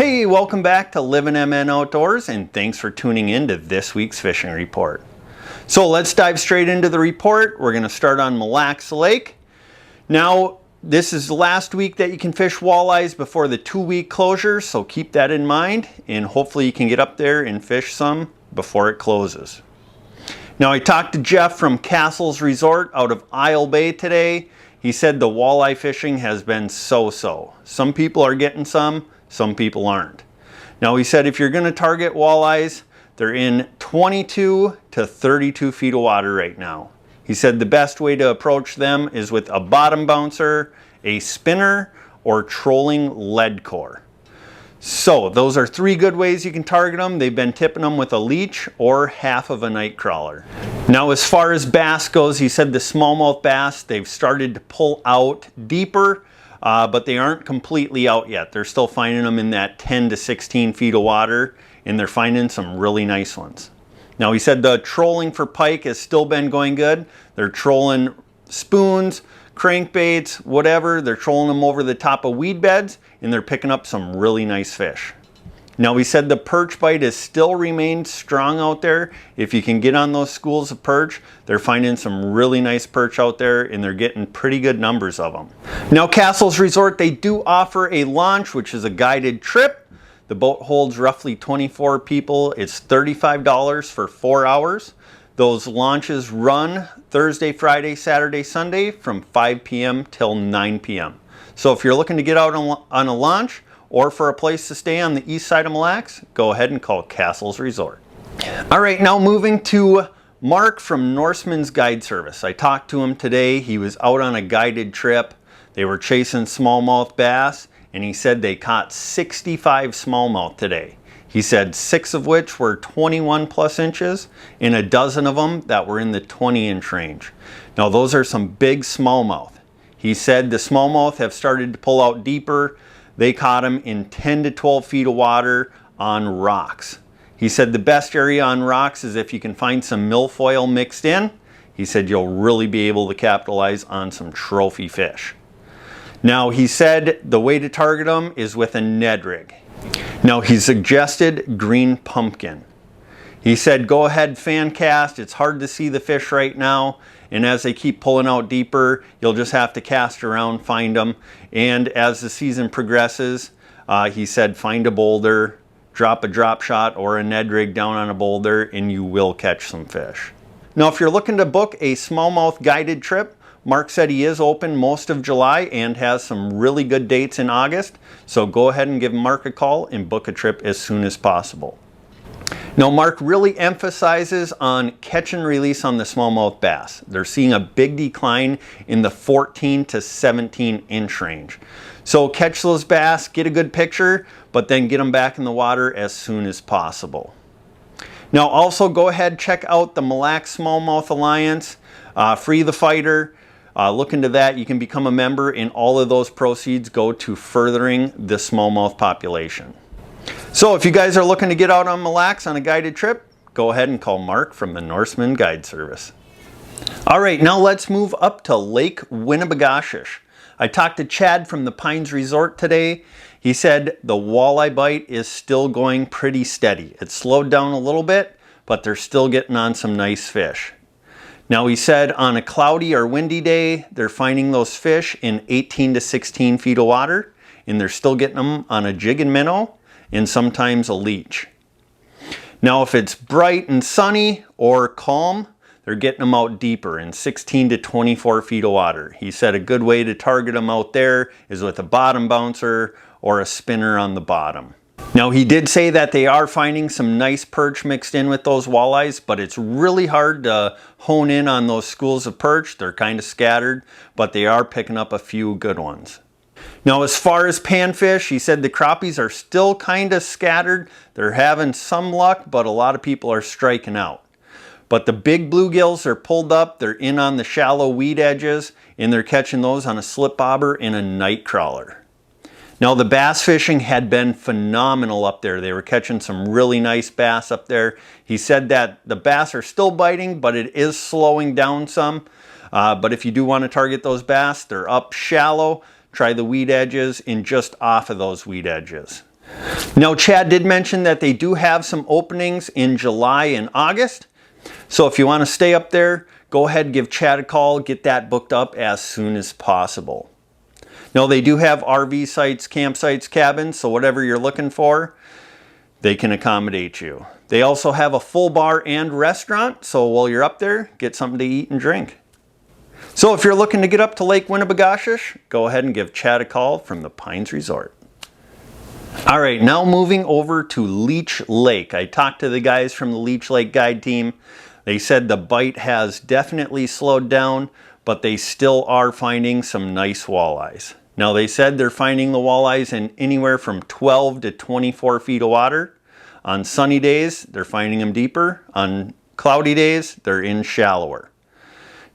Hey, welcome back to Livin MN Outdoors, and thanks for tuning in to this week's fishing report. So let's dive straight into the report. We're going to start on Mille Lacs Lake. Now, this is the last week that you can fish walleyes before the 2-week closure, so keep that in mind, and hopefully you can get up there and fish some before it closes. Now, I talked to Jeff from Castles Resort out of Isle Bay today. He said the walleye fishing has been so-so. Some people are getting some people aren't. Now, he said if you're going to target walleyes, they're in 22 to 32 feet of water right now. He said the best way to approach them is with a bottom bouncer, a spinner, or trolling lead core. So those are 3 good ways you can target them. They've been tipping them with a leech or half of a night crawler. Now, as far as bass goes, he said the smallmouth bass, they've started to pull out deeper, but they aren't completely out yet. They're still finding them in that 10 to 16 feet of water, and they're finding some really nice ones. Now, he said the trolling for pike has still been going good. They're trolling spoons, crankbaits, whatever. They're trolling them over the top of weed beds, and they're picking up some really nice fish. Now, he said the perch bite has still remained strong out there. If you can get on those schools of perch, they're finding some really nice perch out there, and they're getting pretty good numbers of them. Now, Castles Resort, they do offer a launch, which is a guided trip. The boat holds roughly 24 people. It's $35 for 4 hours. Those launches run Thursday, Friday, Saturday, Sunday from 5 p.m. till 9 p.m. So if you're looking to get out on a launch or for a place to stay on the east side of Mille Lacs, go ahead and call Castles Resort. All right, now moving to Mark from Norseman's Guide Service. I talked to him today. He was out on a guided trip. They were chasing smallmouth bass, and he said they caught 65 smallmouth today. He said 6 of which were 21 plus inches and a dozen of them that were in the 20-inch range. Now, those are some big smallmouth. He said the smallmouth have started to pull out deeper. They caught them in 10 to 12 feet of water on rocks. He said the best area on rocks is if you can find some milfoil mixed in. He said you'll really be able to capitalize on some trophy fish. Now, he said the way to target them is with a Ned rig. Now, he suggested green pumpkin. He said go ahead, fan cast. It's hard to see the fish right now, and as they keep pulling out deeper, you'll just have to cast around, find them. And as the season progresses, he said find a boulder, drop a drop shot or a Ned rig down on a boulder, and you will catch some fish. Now, if you're looking to book a smallmouth guided trip, Mark said he is open most of July and has some really good dates in August. So go ahead and give Mark a call and book a trip as soon as possible. Now, Mark really emphasizes on catch and release on the smallmouth bass. They're seeing a big decline in the 14 to 17 inch range. So catch those bass, get a good picture, but then get them back in the water as soon as possible. Now, also go ahead, check out the Mille Lacs Smallmouth Alliance, Free the Fighter. Look into that. You can become a member, and all of those proceeds go to furthering the smallmouth population. So if you guys are looking to get out on Mille Lacs on a guided trip, go ahead and call Mark from the Norseman Guide Service. All right, now let's move up to Lake Winnibigoshish. I talked to Chad from the Pines Resort today. He said the walleye bite is still going pretty steady. It slowed down a little bit, but they're still getting on some nice fish. Now, he said on a cloudy or windy day, they're finding those fish in 18 to 16 feet of water, and they're still getting them on a jig and minnow and sometimes a leech. Now, if it's bright and sunny or calm, they're getting them out deeper in 16 to 24 feet of water. He said a good way to target them out there is with a bottom bouncer or a spinner on the bottom. Now, he did say that they are finding some nice perch mixed in with those walleyes, but it's really hard to hone in on those schools of perch. They're kind of scattered, but they are picking up a few good ones. Now, as far as panfish, he said the crappies are still kind of scattered. They're having some luck, but a lot of people are striking out. But the big bluegills are pulled up. They're in on the shallow weed edges, and they're catching those on a slip bobber and a night crawler. Now, the bass fishing had been phenomenal up there. They were catching some really nice bass up there. He said that the bass are still biting, but it is slowing down some. But if you do want to target those bass, they're up shallow. Try the weed edges and just off of those weed edges. Now, Chad did mention that they do have some openings in July and August. So if you want to stay up there, go ahead and give Chad a call, get that booked up as soon as possible. Now, they do have RV sites, campsites, cabins, so whatever you're looking for, they can accommodate you. They also have a full bar and restaurant, so while you're up there, get something to eat and drink. So if you're looking to get up to Lake Winnibigoshish, go ahead and give Chad a call from the Pines Resort. All right, now moving over to Leech Lake. I talked to the guys from the Leech Lake guide team. They said the bite has definitely slowed down, but they still are finding some nice walleyes. Now, they said they're finding the walleyes in anywhere from 12 to 24 feet of water. On sunny days, they're finding them deeper. On cloudy days, they're in shallower.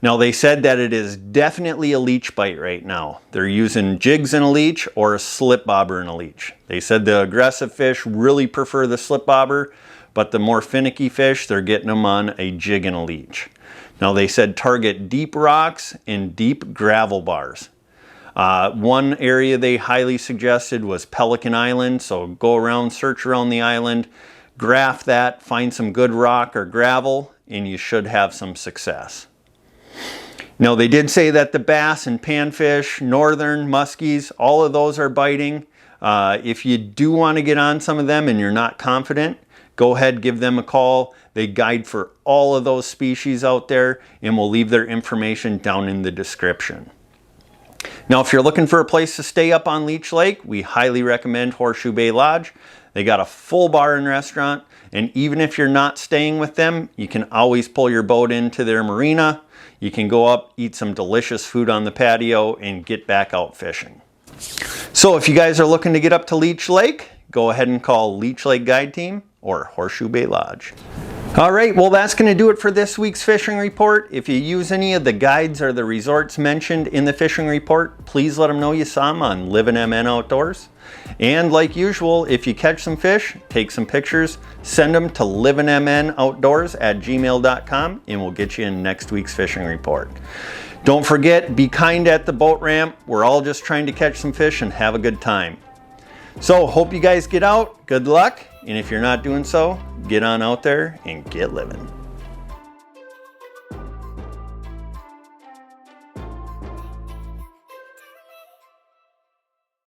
Now, they said that it is definitely a leech bite right now. They're using jigs in a leech or a slip bobber in a leech. They said the aggressive fish really prefer the slip bobber, but the more finicky fish, they're getting them on a jig and a leech. Now, they said target deep rocks and deep gravel bars. One area they highly suggested was Pelican Island, so go around, search around the island, graph that, find some good rock or gravel, and you should have some success. Now, they did say that the bass and panfish, northern, muskies, all of those are biting. If you do want to get on some of them and you're not confident, go ahead, give them a call. They guide for all of those species out there, and we'll leave their information down in the description. Now, if you're looking for a place to stay up on Leech Lake, we highly recommend Horseshoe Bay Lodge. They got a full bar and restaurant, and even if you're not staying with them, you can always pull your boat into their marina. You can go up, eat some delicious food on the patio, and get back out fishing. So if you guys are looking to get up to Leech Lake, go ahead and call Leech Lake Guide Team or Horseshoe Bay Lodge. All right, well, that's going to do it for this week's fishing report. If you use any of the guides or the resorts mentioned in the fishing report, please let them know you saw them on Livin MN Outdoors. And like usual, if you catch some fish, take some pictures, send them to livinmnoutdoors@gmail.com, and we'll get you in next week's fishing report. Don't forget, be kind at the boat ramp. We're all just trying to catch some fish and have a good time. So hope you guys get out. Good luck. And if you're not doing so, get on out there and get living.